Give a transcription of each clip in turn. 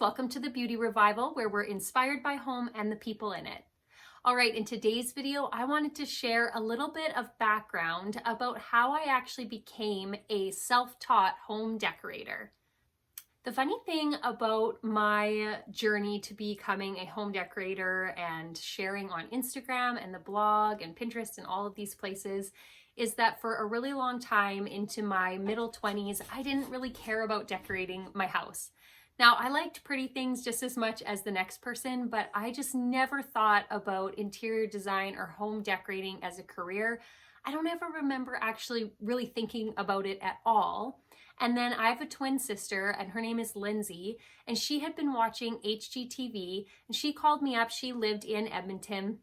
Welcome to the Beauty Revival, where we're inspired by home and the people in it. All right, in today's video, I wanted to share a little bit of background about how I actually became a self-taught home decorator. The funny thing about my journey to becoming a home decorator and sharing on Instagram and the blog and Pinterest and all of these places is that for a really long time into my middle 20s, I didn't really care about decorating my house. Now, I liked pretty things just as much as the next person, but I just never thought about interior design or home decorating as a career. I don't ever remember actually really thinking about it at all. And then I have a twin sister, and her name is Lindsay, and she had been watching HGTV, and she called me up. She lived in Edmonton,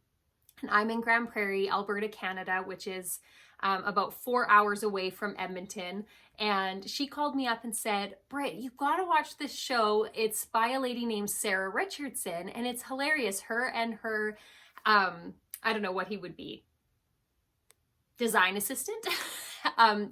and I'm in Grand Prairie, Alberta, Canada, which is about 4 hours away from Edmonton. And she called me up and said, "Britt, you've got to watch this show. It's by a lady named Sarah Richardson, and it's hilarious. Her and her, I don't know what he would be, design assistant,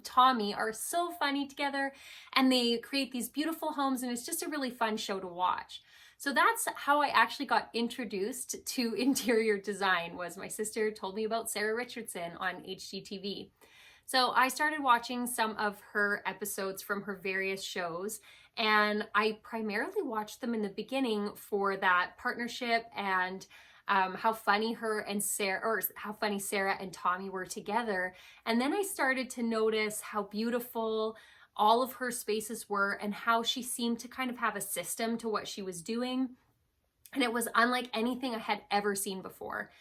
Tommy, are so funny together, and they create these beautiful homes, and it's just a really fun show to watch." So that's how I actually got introduced to interior design. Was my sister told me about Sarah Richardson on HGTV. So I started watching some of her episodes from her various shows, and I primarily watched them in the beginning for that partnership and how funny her and Sarah, or how funny Sarah and Tommy were together. And then I started to notice how beautiful all of her spaces were and how she seemed to kind of have a system to what she was doing. And it was unlike anything I had ever seen before.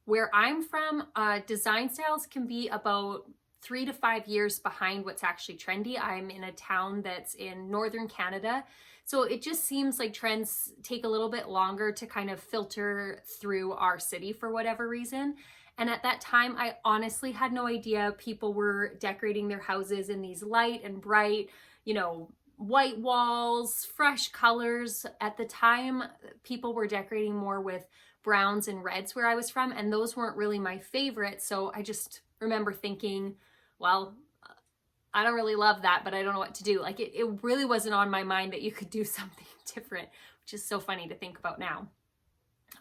Where I'm from, design styles can be about 3 to 5 years behind what's actually trendy. I'm in a town that's in northern Canada, so it just seems like trends take a little bit longer to kind of filter through our city for whatever reason. And at that time, I honestly had no idea people were decorating their houses in these light and bright, white walls, fresh colors. At the time, people were decorating more with browns and reds where I was from, and those weren't really my favorite. So I just remember thinking, well, I don't really love that, but I don't know what to do. Like it really wasn't on my mind that you could do something different, which is so funny to think about now.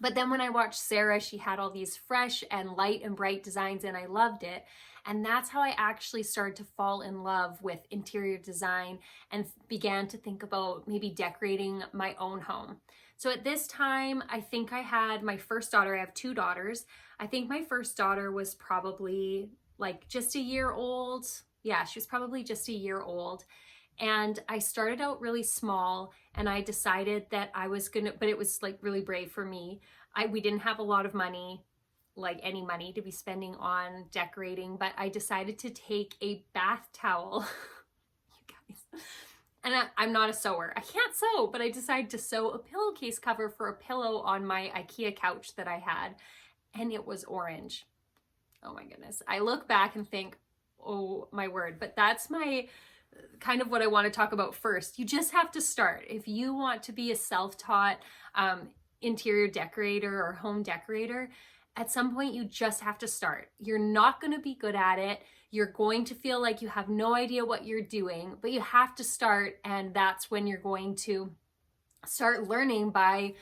But then when I watched Sarah, she had all these fresh and light and bright designs, and I loved it. And that's how I actually started to fall in love with interior design and began to think about maybe decorating my own home. So at this time, I think I had my first daughter. I have 2 daughters. I think my first daughter was probably like just a year old. Yeah, she was probably just a year old. And I started out really small, and I decided that I was gonna, but it was like really brave for me. We didn't have a lot of money, like any money to be spending on decorating, but I decided to take a bath towel, you guys, and I'm not a sewer. I can't sew, but I decided to sew a pillowcase cover for a pillow on my IKEA couch that I had, and it was orange. Oh my goodness. I look back and think, oh my word, but that's my kind of what I want to talk about first. You just have to start. If you want to be a self-taught interior decorator or home decorator, at some point you just have to start. You're not going to be good at it. You're going to feel like you have no idea what you're doing, but you have to start, and that's when you're going to start learning by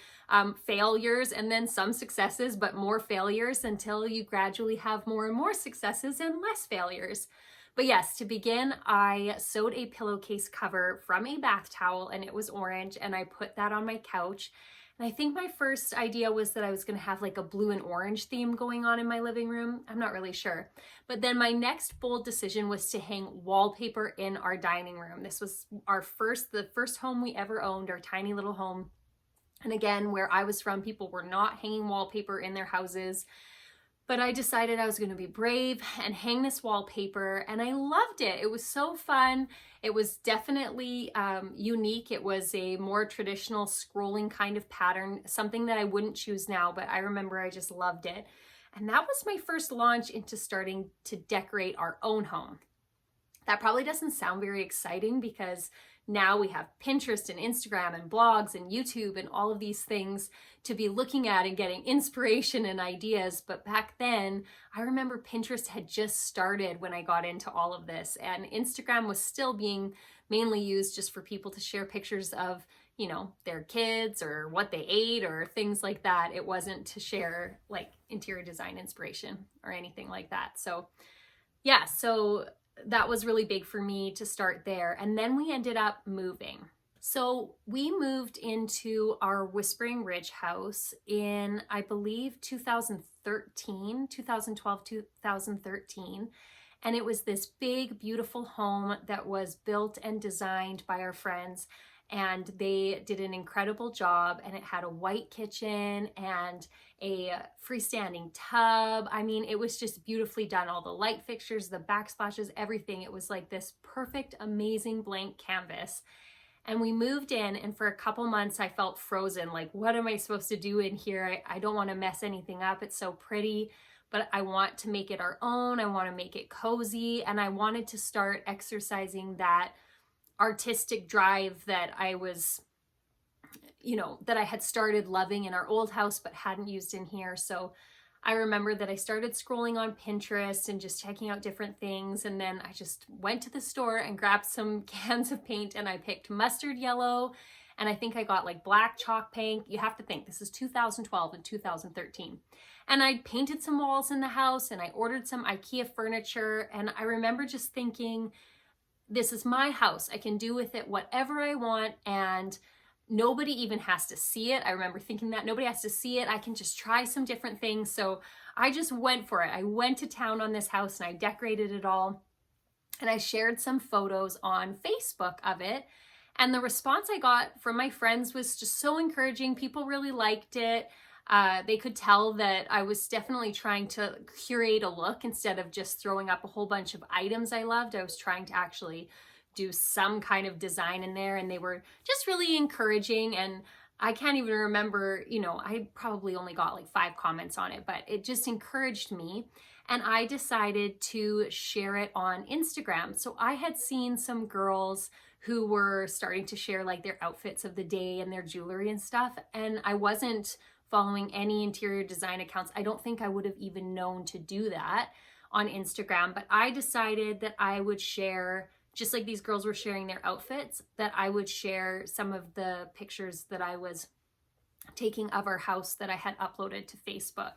failures and then some successes, but more failures until you gradually have more and more successes and less failures. But yes, to begin, I sewed a pillowcase cover from a bath towel, and it was orange, and I put that on my couch. And I think my first idea was that I was going to have like a blue and orange theme going on in my living room. I'm not really sure. But then my next bold decision was to hang wallpaper in our dining room. This was the first home we ever owned, our tiny little home. And again, where I was from, people were not hanging wallpaper in their houses. But I decided I was going to be brave and hang this wallpaper, and I loved it. It was so fun. It was definitely unique. It was a more traditional scrolling kind of pattern, something that I wouldn't choose now, but I remember I just loved it. And that was my first launch into starting to decorate our own home. That probably doesn't sound very exciting because now we have Pinterest and Instagram and blogs and YouTube and all of these things to be looking at and getting inspiration and ideas. But back then, I remember Pinterest had just started when I got into all of this, and Instagram was still being mainly used just for people to share pictures of you know, their kids or what they ate or things like that. It wasn't to share like interior design inspiration or anything like that. So yeah, so that was really big for me to start there. And then we ended up moving. So we moved into our Whispering Ridge house in, I believe, 2013, 2012, 2013. And it was this big, beautiful home that was built and designed by our friends. And they did an incredible job, and it had a white kitchen and a freestanding tub. I mean, it was just beautifully done. All the light fixtures, the backsplashes, everything. It was like this perfect, amazing blank canvas. And we moved in, and for a couple months I felt frozen. Like, what am I supposed to do in here? I don't want to mess anything up. It's so pretty, but I want to make it our own. I want to make it cozy, and I wanted to start exercising that artistic drive that I was, you know, that I had started loving in our old house but hadn't used in here. So I remember that I started scrolling on Pinterest and just checking out different things. And then I just went to the store and grabbed some cans of paint, and I picked mustard yellow. And I think I got like black chalk paint. You have to think this is 2012 and 2013. And I painted some walls in the house, and I ordered some IKEA furniture. And I remember just thinking, this is my house. I can do with it whatever I want, and nobody even has to see it. I remember thinking that nobody has to see it. I can just try some different things. So I just went for it. I went to town on this house, and I decorated it all. And I shared some photos on Facebook of it. And the response I got from my friends was just so encouraging. People really liked it. They could tell that I was definitely trying to curate a look instead of just throwing up a whole bunch of items I loved. I was trying to actually do some kind of design in there, and they were just really encouraging. And I can't even remember, you know, I probably only got like 5 comments on it, but it just encouraged me. And I decided to share it on Instagram. So I had seen some girls who were starting to share like their outfits of the day and their jewelry and stuff. And I wasn't following any interior design accounts. I don't think I would have even known to do that on Instagram, but I decided that I would share, just like these girls were sharing their outfits, that I would share some of the pictures that I was taking of our house that I had uploaded to Facebook.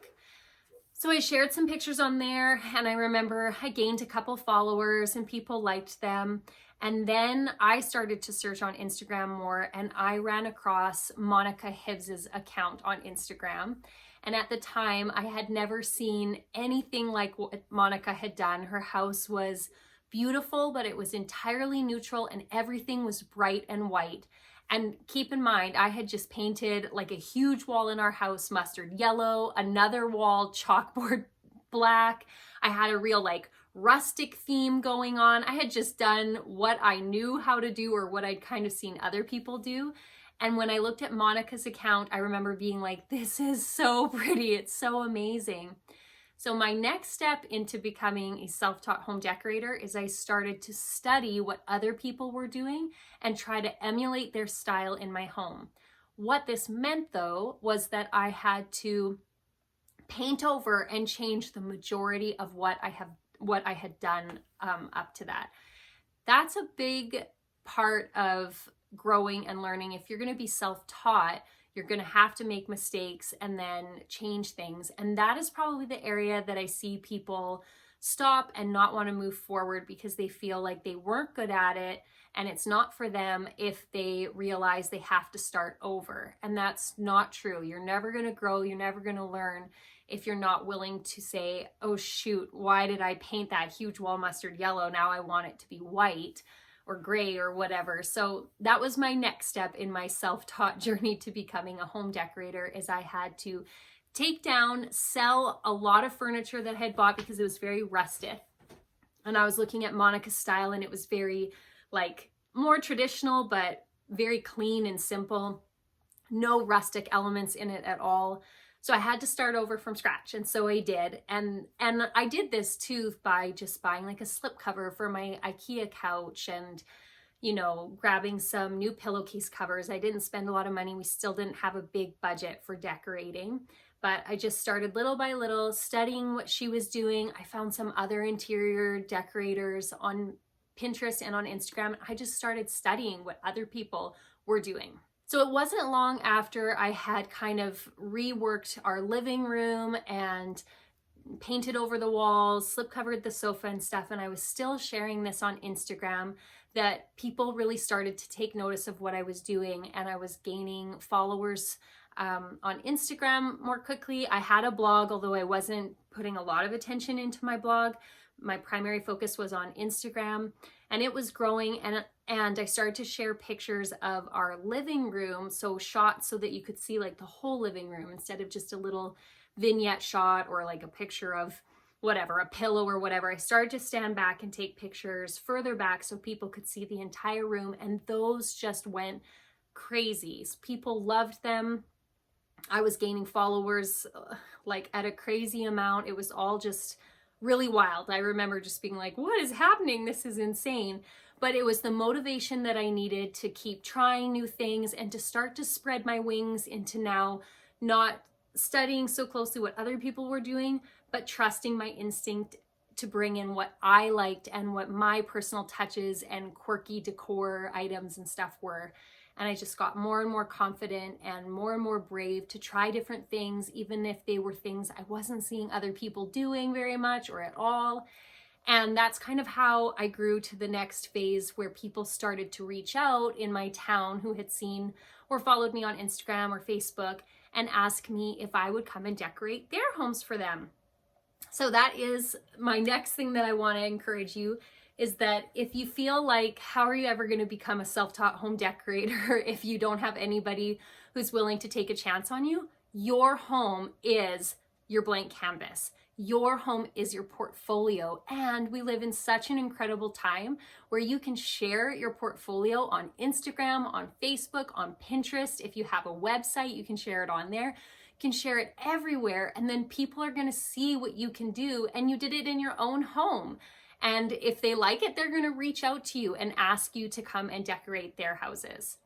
So I shared some pictures on there, and I remember I gained a couple followers and people liked them. And then I started to search on Instagram more, and I ran across Monica Hibbs's account on Instagram. And at the time, I had never seen anything like what Monica had done. Her house was beautiful, but it was entirely neutral, and everything was bright and white. And keep in mind, I had just painted like a huge wall in our house mustard yellow, another wall chalkboard black. I had a real like rustic theme going on. I had just done what I knew how to do, or what I'd kind of seen other people do. And when I looked at Monica's account, I remember being like, this is so pretty. It's so amazing. So my next step into becoming a self-taught home decorator is I started to study what other people were doing and try to emulate their style in my home. What this meant, though, was that I had to paint over and change the majority of what I had done up to that. That's a big part of growing and learning. If you're going to be self-taught, you're going to have to make mistakes and then change things. And that is probably the area that I see people stop and not want to move forward, because they feel like they weren't good at it and it's not for them if they realize they have to start over. And that's not true. You're never going to grow. You're never going to learn if you're not willing to say, oh shoot, why did I paint that huge wall mustard yellow? Now I want it to be white or gray or whatever. So that was my next step in my self-taught journey to becoming a home decorator, is I had to take down, sell a lot of furniture that I had bought because it was very rustic. And I was looking at Monica's style, and it was very like more traditional, but very clean and simple. No rustic elements in it at all. So I had to start over from scratch, and so I did. And I did this too by just buying like a slipcover for my IKEA couch, and you know, grabbing some new pillowcase covers. I didn't spend a lot of money. We still didn't have a big budget for decorating, but I just started little by little studying what she was doing. I found some other interior decorators on Pinterest and on Instagram. I just started studying what other people were doing. So it wasn't long after I had kind of reworked our living room and painted over the walls, slip covered the sofa and stuff, and I was still sharing this on Instagram, that people really started to take notice of what I was doing, and I was gaining followers on Instagram more quickly. I had a blog, although I wasn't putting a lot of attention into my blog. My primary focus was on Instagram, and it was growing, and I started to share pictures of our living room, so shots so that you could see like the whole living room instead of just a little vignette shot or like a picture of whatever, a pillow or whatever. I started to stand back and take pictures further back so people could see the entire room, and those just went crazy. People loved them. I was gaining followers like at a crazy amount. It was all just really wild. I remember just being like, what is happening? This is insane. But it was the motivation that I needed to keep trying new things and to start to spread my wings into now not studying so closely what other people were doing, but trusting my instinct to bring in what I liked and what my personal touches and quirky decor items and stuff were. And I just got more and more confident and more brave to try different things, even if they were things I wasn't seeing other people doing very much or at all. And that's kind of how I grew to the next phase, where people started to reach out in my town who had seen or followed me on Instagram or Facebook and ask me if I would come and decorate their homes for them. So that is my next thing that I want to encourage you, is that if you feel like, how are you ever going to become a self-taught home decorator if you don't have anybody who's willing to take a chance on you? Your home is your blank canvas. Your home is your portfolio. And we live in such an incredible time where you can share your portfolio on Instagram, on Facebook, on Pinterest. If you have a website, you can share it on there. You can share it everywhere. And then people are going to see what you can do. And you did it in your own home. And if they like it, they're going to reach out to you and ask you to come and decorate their houses.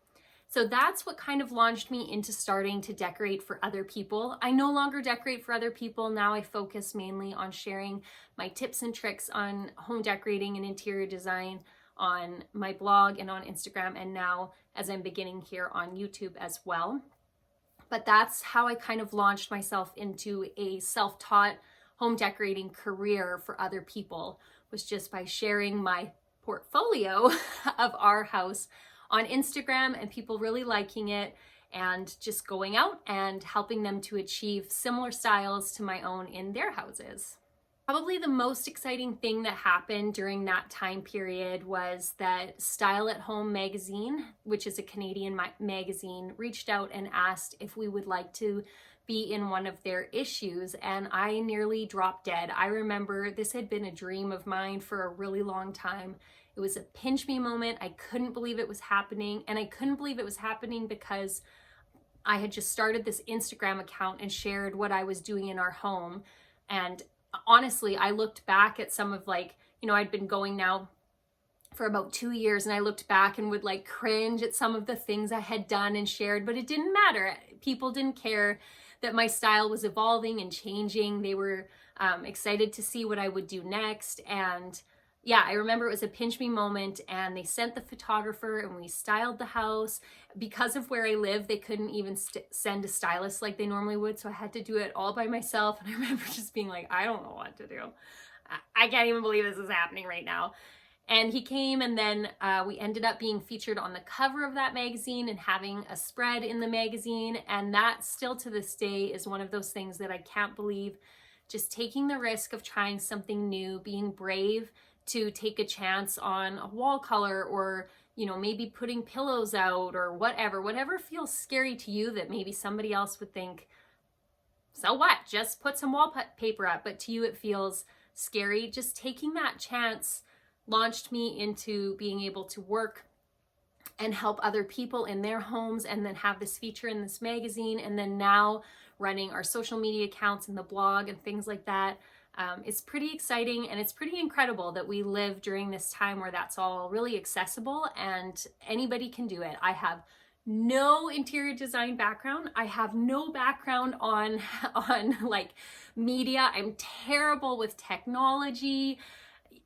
So that's what kind of launched me into starting to decorate for other people. I no longer decorate for other people. Now I focus mainly on sharing my tips and tricks on home decorating and interior design on my blog and on Instagram, and now as I'm beginning here on YouTube as well. But that's how I kind of launched myself into a self-taught home decorating career for other people, was just by sharing my portfolio of our house on Instagram and people really liking it, and just going out and helping them to achieve similar styles to my own in their houses. Probably the most exciting thing that happened during that time period was that Style at Home magazine, which is a Canadian magazine, reached out and asked if we would like to be in one of their issues, and I nearly dropped dead. I remember this had been a dream of mine for a really long time. It was a pinch me moment. I couldn't believe it was happening, and I couldn't believe it was happening because I had just started this Instagram account and shared what I was doing in our home. And honestly, I looked back at some of, like, you know, I'd been going now for about 2 years, and I looked back and would like cringe at some of the things I had done and shared, but it didn't matter. People didn't care that my style was evolving and changing. They were excited to see what I would do next. And yeah, I remember it was a pinch me moment, and they sent the photographer and we styled the house. Because of where I live, they couldn't even send a stylist like they normally would. So I had to do it all by myself. And I remember just being like, I don't know what to do. I can't even believe this is happening right now. And he came, and then we ended up being featured on the cover of that magazine and having a spread in the magazine. And that still to this day is one of those things that I can't believe. Just taking the risk of trying something new, being brave to take a chance on a wall color, or, you know, maybe putting pillows out or whatever feels scary to you that maybe somebody else would think, so what, just put some wallpaper up, but to you it feels scary. Just taking that chance launched me into being able to work and help other people in their homes, and then have this feature in this magazine, and then now running our social media accounts and the blog and things like that. It's pretty exciting, and it's pretty incredible that we live during this time where that's all really accessible and anybody can do it. I have no interior design background. I have no background on like media. I'm terrible with technology.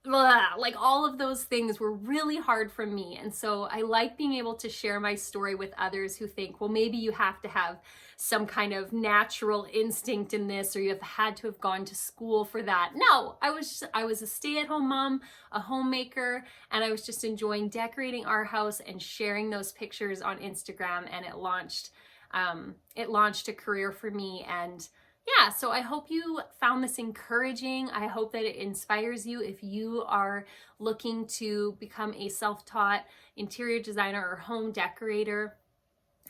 like all of those things were really hard for me. And so I like being able to share my story with others who think, well, maybe you have to have some kind of natural instinct in this, or you have had to have gone to school for that. No, I was a stay-at-home mom, a homemaker, and I was just enjoying decorating our house and sharing those pictures on Instagram, and it launched a career for me. And yeah, so I hope you found this encouraging. I hope that it inspires you if you are looking to become a self-taught interior designer or home decorator,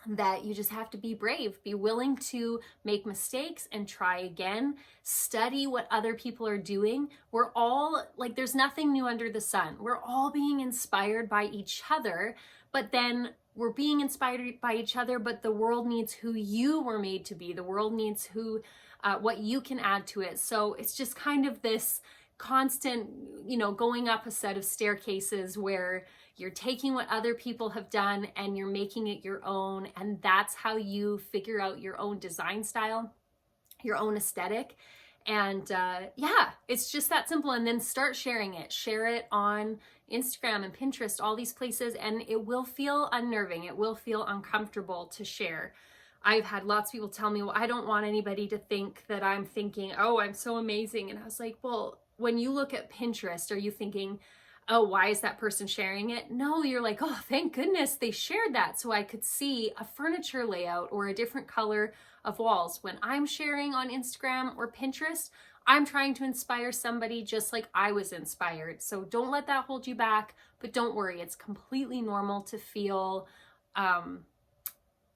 that you just have to be brave, be willing to make mistakes and try again, study what other people are doing. We're all, like, there's nothing new under the sun. We're all being inspired by each other, but then we're being inspired by each other, but the world needs who you were made to be. The world needs what you can add to it. So it's just kind of this constant, going up a set of staircases where you're taking what other people have done and you're making it your own. And that's how you figure out your own design style, your own aesthetic. And yeah, it's just that simple. And then start sharing it. Share it on Instagram and Pinterest, all these places, and it will feel unnerving. It will feel uncomfortable to share. I've had lots of people tell me, well, I don't want anybody to think that I'm thinking, oh, I'm so amazing. And I was like, well, when you look at Pinterest, are you thinking, oh, why is that person sharing it? No, you're like, oh, thank goodness they shared that so I could see a furniture layout or a different color of walls. When I'm sharing on Instagram or Pinterest, I'm trying to inspire somebody just like I was inspired. So don't let that hold you back, but don't worry, it's completely normal to feel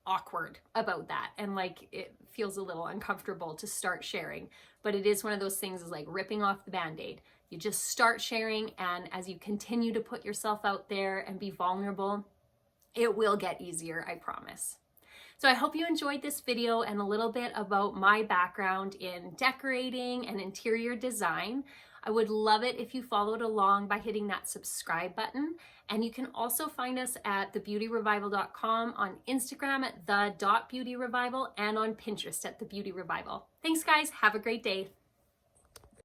awkward about that, and like it feels a little uncomfortable to start sharing. But it is one of those things, is like ripping off the band-aid. You just start sharing, and as you continue to put yourself out there and be vulnerable, it will get easier, I promise. So I hope you enjoyed this video and a little bit about my background in decorating and interior design. I would love it if you followed along by hitting that subscribe button. And you can also find us at thebeautyrevival.com, on Instagram at the.beautyrevival, and on Pinterest at The Beauty Revival. Thanks, guys. Have a great day.